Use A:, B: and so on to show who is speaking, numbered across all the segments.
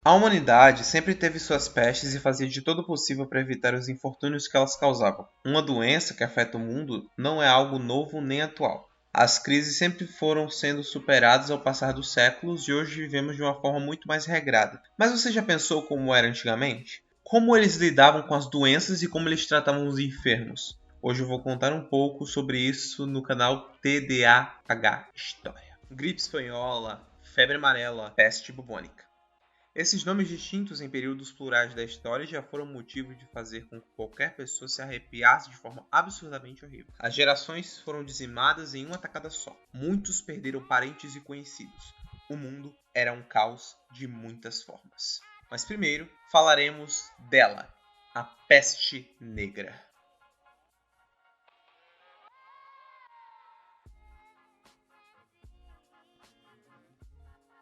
A: A humanidade sempre teve suas pestes e fazia de todo o possível para evitar os infortúnios que elas causavam. Uma doença que afeta o mundo não é algo novo nem atual. As crises sempre foram sendo superadas ao passar dos séculos e hoje vivemos de uma forma muito mais regrada. Mas você já pensou como era antigamente? Como eles lidavam com as doenças e como eles tratavam os enfermos? Hoje eu vou contar um pouco sobre isso no canal TDAH História. Gripe espanhola, febre amarela, peste bubônica. Esses nomes distintos em períodos plurais da história já foram motivo de fazer com que qualquer pessoa se arrepiasse de forma absurdamente horrível. As gerações foram dizimadas em uma tacada só. Muitos perderam parentes e conhecidos. O mundo era um caos de muitas formas. Mas primeiro falaremos dela, a peste negra.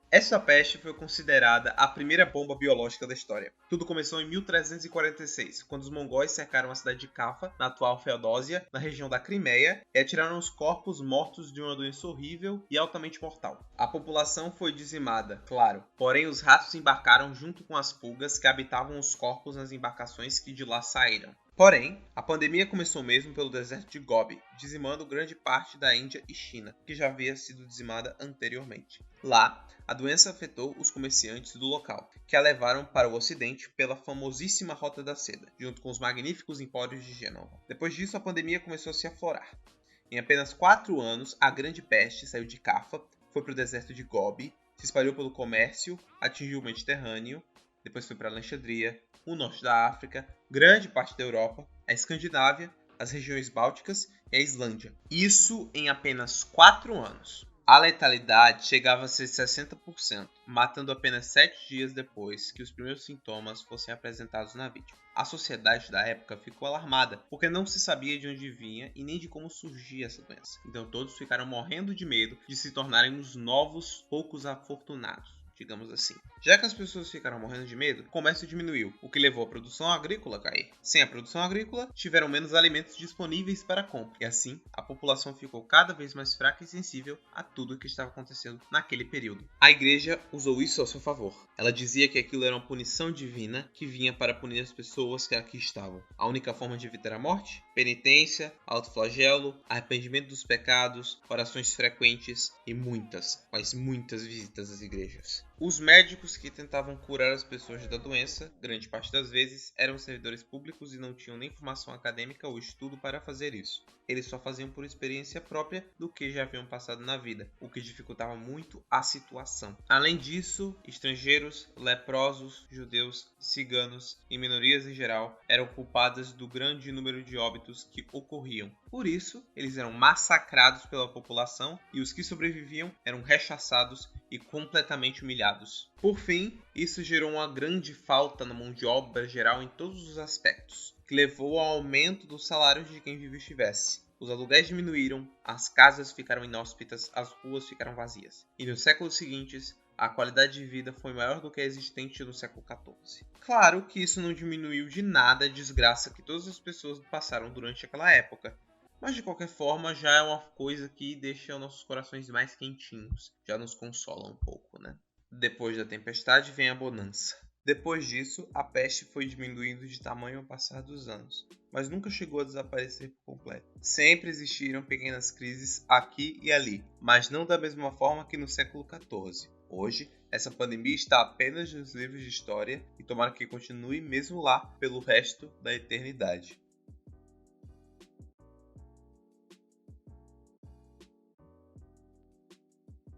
A: Essa peste foi considerada a primeira bomba biológica da história. Tudo começou em 1346, quando os mongóis cercaram a cidade de Cafa, na atual Feodósia, na região da Crimeia, e atiraram os corpos mortos de uma doença horrível e altamente mortal. A população foi dizimada, claro, porém os ratos embarcaram junto com as pulgas que habitavam os corpos nas embarcações que de lá saíram. Porém, a pandemia começou mesmo pelo deserto de Gobi, dizimando grande parte da Índia e China, que já havia sido dizimada anteriormente. Lá, a doença afetou os comerciantes do local, que a levaram para o ocidente pela famosíssima Rota da Seda, junto com os magníficos empórios de Gênova. Depois disso, a pandemia começou a se aflorar. Em apenas 4 anos, a grande peste saiu de Cafa, foi para o deserto de Gobi, se espalhou pelo comércio, atingiu o Mediterrâneo, depois foi para Alexandria, o norte da África, grande parte da Europa, a Escandinávia, as regiões bálticas e a Islândia. Isso em apenas 4 anos. A letalidade chegava a ser 60%, matando apenas 7 dias depois que os primeiros sintomas fossem apresentados na vítima. A sociedade da época ficou alarmada, porque não se sabia de onde vinha e nem de como surgia essa doença. Então todos ficaram morrendo de medo de se tornarem os novos poucos afortunados, digamos assim. Já que as pessoas ficaram morrendo de medo, o comércio diminuiu, o que levou a produção agrícola a cair. Sem a produção agrícola, tiveram menos alimentos disponíveis para compra, e assim a população ficou cada vez mais fraca e sensível a tudo o que estava acontecendo naquele período. A igreja usou isso a seu favor. Ela dizia que aquilo era uma punição divina que vinha para punir as pessoas que aqui estavam. A única forma de evitar a morte? Penitência, autoflagelo, arrependimento dos pecados, orações frequentes e muitas, mas muitas visitas às igrejas. Os médicos que tentavam curar as pessoas da doença, grande parte das vezes, eram servidores públicos e não tinham nem formação acadêmica ou estudo para fazer isso. Eles só faziam por experiência própria do que já haviam passado na vida, o que dificultava muito a situação. Além disso, estrangeiros, leprosos, judeus, ciganos e minorias em geral eram culpadas do grande número de óbitos que ocorriam. Por isso, eles eram massacrados pela população e os que sobreviviam eram rechaçados e completamente humilhados. Por fim, isso gerou uma grande falta na mão de obra geral em todos os aspectos, que levou ao aumento dos salários de quem vive estivesse. Os aluguéis diminuíram, as casas ficaram inóspitas, as ruas ficaram vazias. E nos séculos seguintes, a qualidade de vida foi maior do que a existente no século XIV. Claro que isso não diminuiu de nada a desgraça que todas as pessoas passaram durante aquela época, mas de qualquer forma já é uma coisa que deixa nossos corações mais quentinhos, já nos consola um pouco, né? Depois da tempestade vem a bonança. Depois disso, a peste foi diminuindo de tamanho ao passar dos anos, mas nunca chegou a desaparecer por completo. Sempre existiram pequenas crises aqui e ali, mas não da mesma forma que no século XIV. Hoje, essa pandemia está apenas nos livros de história e tomara que continue mesmo lá pelo resto da eternidade.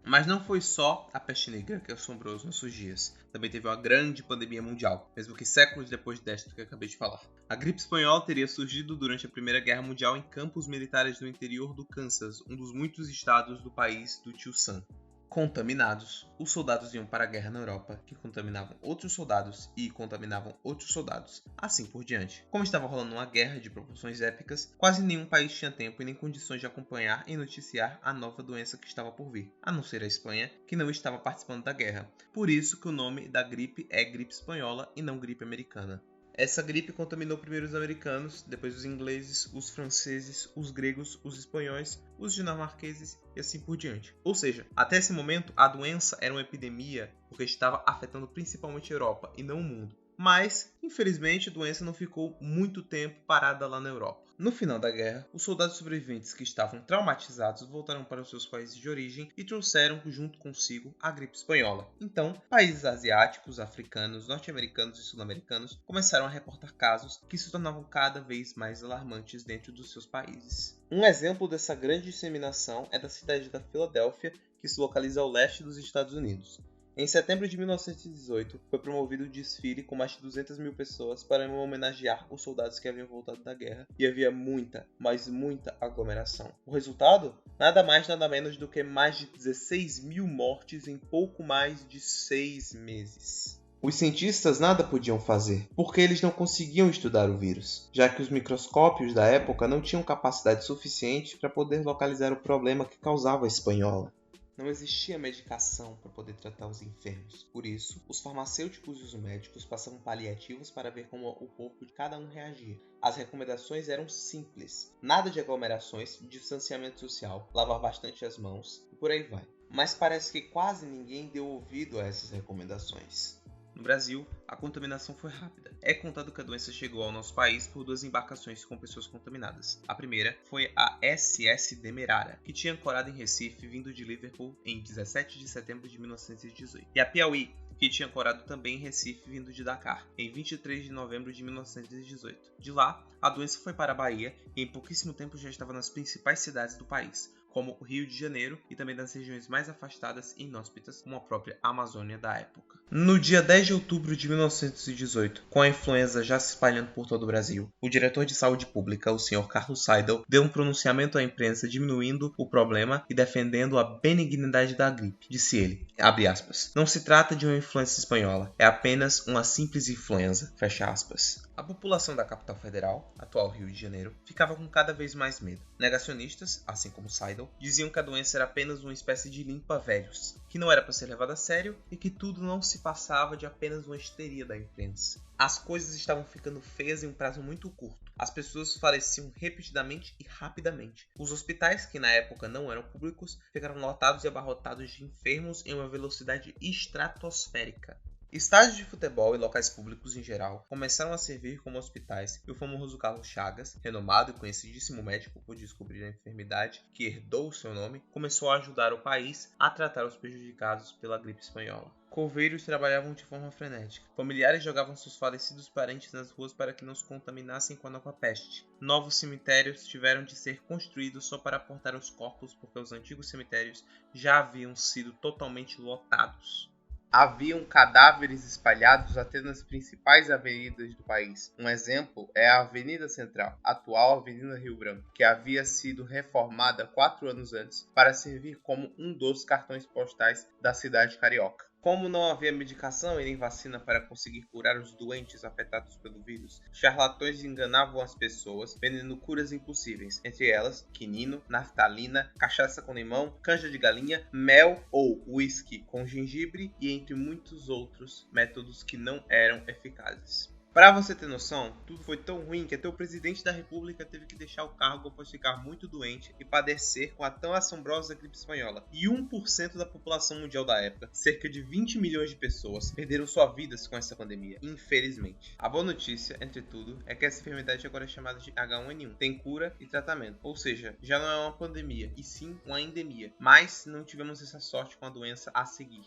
A: Mas não foi só a peste negra que assombrou os nossos dias. Também teve uma grande pandemia mundial, mesmo que séculos depois desta que eu acabei de falar. A gripe espanhola teria surgido durante a Primeira Guerra Mundial em campos militares no interior do Kansas, um dos muitos estados do país do Tio Sam. Contaminados, os soldados iam para a guerra na Europa, que contaminavam outros soldados e contaminavam outros soldados, assim por diante. Como estava rolando uma guerra de proporções épicas, quase nenhum país tinha tempo e nem condições de acompanhar e noticiar a nova doença que estava por vir, a não ser a Espanha, que não estava participando da guerra. Por isso que o nome da gripe é gripe espanhola e não gripe americana. Essa gripe contaminou primeiro os americanos, depois os ingleses, os franceses, os gregos, os espanhóis, os dinamarqueses e assim por diante. Ou seja, até esse momento a doença era uma epidemia porque estava afetando principalmente a Europa e não o mundo. Mas, infelizmente, a doença não ficou muito tempo parada lá na Europa. No final da guerra, os soldados sobreviventes que estavam traumatizados voltaram para os seus países de origem e trouxeram junto consigo a gripe espanhola. Então, países asiáticos, africanos, norte-americanos e sul-americanos começaram a reportar casos que se tornavam cada vez mais alarmantes dentro dos seus países. Um exemplo dessa grande disseminação é da cidade da Filadélfia, que se localiza ao leste dos Estados Unidos. Em setembro de 1918, foi promovido um desfile com mais de 200 mil pessoas para homenagear os soldados que haviam voltado da guerra, e havia muita, mas muita aglomeração. O resultado? Nada mais nada menos do que mais de 16 mil mortes em pouco mais de 6 meses. Os cientistas nada podiam fazer, porque eles não conseguiam estudar o vírus, já que os microscópios da época não tinham capacidade suficiente para poder localizar o problema que causava a espanhola. Não existia medicação para poder tratar os enfermos. Por isso, os farmacêuticos e os médicos passavam paliativos para ver como o corpo de cada um reagia. As recomendações eram simples. Nada de aglomerações, distanciamento social, lavar bastante as mãos e por aí vai. Mas parece que quase ninguém deu ouvido a essas recomendações. No Brasil, a contaminação foi rápida. É contado que a doença chegou ao nosso país por 2 embarcações com pessoas contaminadas. A primeira foi a SS Demerara, que tinha ancorado em Recife, vindo de Liverpool em 17 de setembro de 1918. E a Piauí, que tinha ancorado também em Recife, vindo de Dakar, em 23 de novembro de 1918. De lá, a doença foi para a Bahia e em pouquíssimo tempo já estava nas principais cidades do país, como o Rio de Janeiro e também das regiões mais afastadas e inóspitas, como a própria Amazônia da época. No dia 10 de outubro de 1918, com a influenza já se espalhando por todo o Brasil, o diretor de saúde pública, o Sr. Carlos Seidel, deu um pronunciamento à imprensa diminuindo o problema e defendendo a benignidade da gripe. Disse ele, abre aspas, não se trata de uma influenza espanhola, é apenas uma simples influenza, fecha aspas. A população da capital federal, atual Rio de Janeiro, ficava com cada vez mais medo. Negacionistas, assim como Seidel, diziam que a doença era apenas uma espécie de limpa-velhos, que não era para ser levada a sério e que tudo não se passava de apenas uma histeria da imprensa. As coisas estavam ficando feias em um prazo muito curto. As pessoas faleciam repetidamente e rapidamente. Os hospitais, que na época não eram públicos, ficaram lotados e abarrotados de enfermos em uma velocidade estratosférica. Estádios de futebol e locais públicos em geral começaram a servir como hospitais e o famoso Carlos Chagas, renomado e conhecidíssimo médico por descobrir a enfermidade que herdou o seu nome, começou a ajudar o país a tratar os prejudicados pela gripe espanhola. Coveiros trabalhavam de forma frenética. Familiares jogavam seus falecidos parentes nas ruas para que não se contaminassem com a nova peste. Novos cemitérios tiveram de ser construídos só para aportar os corpos porque os antigos cemitérios já haviam sido totalmente lotados. Haviam cadáveres espalhados até nas principais avenidas do país. Um exemplo é a Avenida Central, atual Avenida Rio Branco, que havia sido reformada 4 anos antes para servir como um dos cartões postais da cidade carioca. Como não havia medicação e nem vacina para conseguir curar os doentes afetados pelo vírus, charlatões enganavam as pessoas, vendendo curas impossíveis, entre elas quinino, naftalina, cachaça com limão, canja de galinha, mel ou uísque com gengibre e entre muitos outros métodos que não eram eficazes. Para você ter noção, tudo foi tão ruim que até o presidente da república teve que deixar o cargo após ficar muito doente e padecer com a tão assombrosa gripe espanhola. E 1% da população mundial da época, cerca de 20 milhões de pessoas, perderam suas vidas com essa pandemia, infelizmente. A boa notícia, entretudo, é que essa enfermidade agora é chamada de H1N1. Tem cura e tratamento, ou seja, já não é uma pandemia, e sim uma endemia. Mas não tivemos essa sorte com a doença a seguir.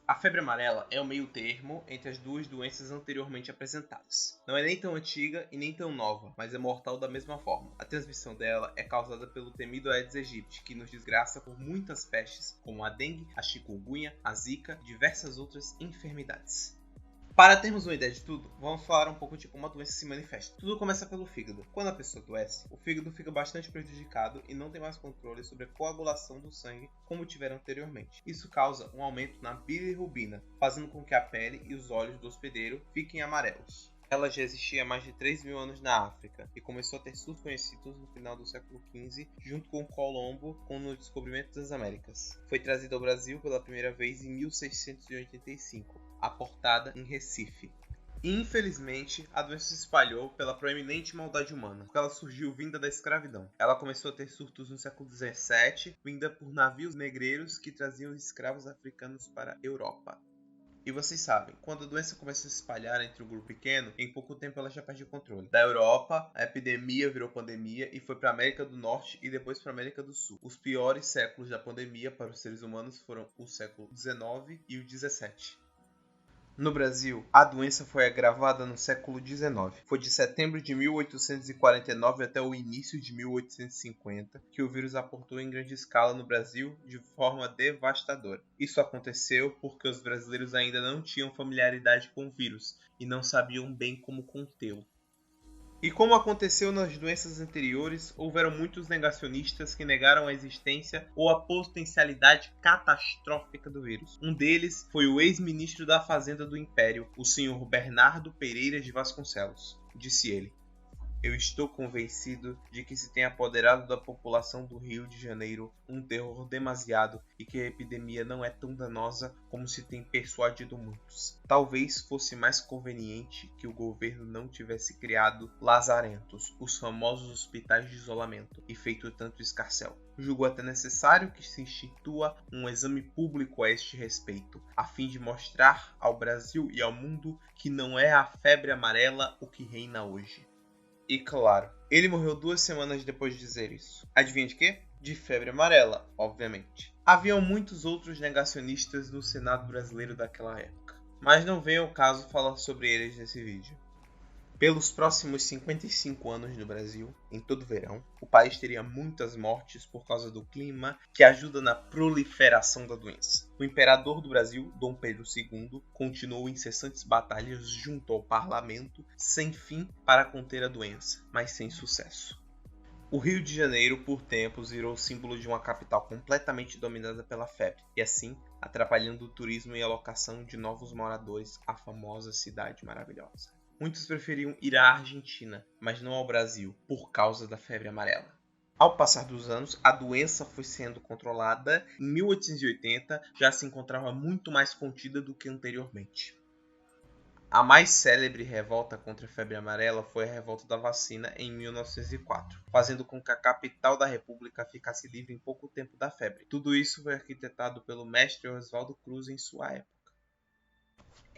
A: A febre amarela é o meio termo entre as duas doenças anteriormente apresentadas. Não é nem tão antiga e nem tão nova, mas é mortal da mesma forma. A transmissão dela é causada pelo temido Aedes aegypti, que nos desgraça por muitas pestes, como a dengue, a chikungunya, a zika e diversas outras enfermidades. Para termos uma ideia de tudo, vamos falar um pouco de como a doença se manifesta. Tudo começa pelo fígado. Quando a pessoa adoece, o fígado fica bastante prejudicado e não tem mais controle sobre a coagulação do sangue como tiveram anteriormente. Isso causa um aumento na bilirrubina, fazendo com que a pele e os olhos do hospedeiro fiquem amarelos. Ela já existia há mais de 3.000 anos na África e começou a ter surtos conhecidos no final do século XV, junto com Colombo, com o descobrimento das Américas. Foi trazida ao Brasil pela primeira vez em 1685, aportada em Recife. Infelizmente, a doença se espalhou pela proeminente maldade humana, porque ela surgiu vinda da escravidão. Ela começou a ter surtos no século XVII, vinda por navios negreiros que traziam escravos africanos para a Europa. E vocês sabem, quando a doença começa a se espalhar entre um grupo pequeno, em pouco tempo ela já perde o controle. Da Europa, a epidemia virou pandemia e foi para a América do Norte e depois para a América do Sul. Os piores séculos da pandemia para os seres humanos foram o século XIX e o XVII. No Brasil, a doença foi agravada no século XIX. Foi de setembro de 1849 até o início de 1850 que o vírus aportou em grande escala no Brasil de forma devastadora. Isso aconteceu porque os brasileiros ainda não tinham familiaridade com o vírus e não sabiam bem como contê-lo. E como aconteceu nas doenças anteriores, houveram muitos negacionistas que negaram a existência ou a potencialidade catastrófica do vírus. Um deles foi o ex-ministro da Fazenda do Império, o senhor Bernardo Pereira de Vasconcelos. Disse ele: "Eu estou convencido de que se tem apoderado da população do Rio de Janeiro um terror demasiado e que a epidemia não é tão danosa como se tem persuadido muitos. Talvez fosse mais conveniente que o governo não tivesse criado lazarentos, os famosos hospitais de isolamento, e feito tanto escarcéu. Julgo até necessário que se institua um exame público a este respeito, a fim de mostrar ao Brasil e ao mundo que não é a febre amarela o que reina hoje." E claro, ele morreu 2 semanas depois de dizer isso. Adivinha de quê? De febre amarela, obviamente. Haviam muitos outros negacionistas no Senado brasileiro daquela época, mas não vem ao caso falar sobre eles nesse vídeo. Pelos próximos 55 anos no Brasil, em todo verão, o país teria muitas mortes por causa do clima que ajuda na proliferação da doença. O imperador do Brasil, Dom Pedro II, continuou incessantes batalhas junto ao parlamento sem fim para conter a doença, mas sem sucesso. O Rio de Janeiro, por tempos, virou símbolo de uma capital completamente dominada pela febre, e assim atrapalhando o turismo e a alocação de novos moradores à famosa cidade maravilhosa. Muitos preferiam ir à Argentina, mas não ao Brasil, por causa da febre amarela. Ao passar dos anos, a doença foi sendo controlada. Em 1880, já se encontrava muito mais contida do que anteriormente. A mais célebre revolta contra a febre amarela foi a revolta da vacina em 1904, fazendo com que a capital da República ficasse livre em pouco tempo da febre. Tudo isso foi arquitetado pelo mestre Oswaldo Cruz em sua época.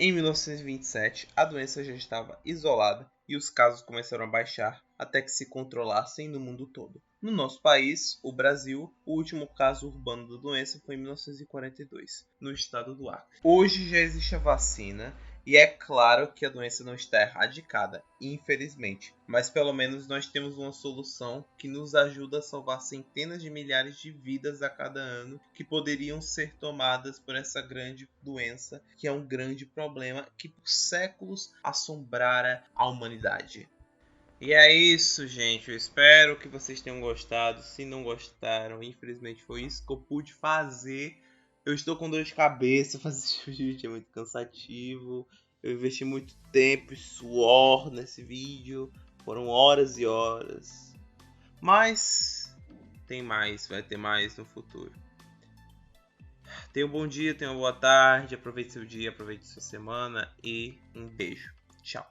A: Em 1927, a doença já estava isolada e os casos começaram a baixar até que se controlassem no mundo todo. No nosso país, o Brasil, o último caso urbano da doença foi em 1942, no estado do Acre. Hoje já existe a vacina e é claro que a doença não está erradicada, infelizmente, mas pelo menos nós temos uma solução que nos ajuda a salvar centenas de milhares de vidas a cada ano que poderiam ser tomadas por essa grande doença, que é um grande problema que por séculos assombrara a humanidade. E é isso, gente. Eu espero que vocês tenham gostado. Se não gostaram, infelizmente foi isso que eu pude fazer. Eu estou com dor de cabeça, fazer esse vídeo é muito cansativo. Eu investi muito tempo e suor nesse vídeo. Foram horas e horas. Mas tem mais, vai ter mais no futuro. Tenha um bom dia, tenha uma boa tarde. Aproveite seu dia, aproveite sua semana e um beijo. Tchau.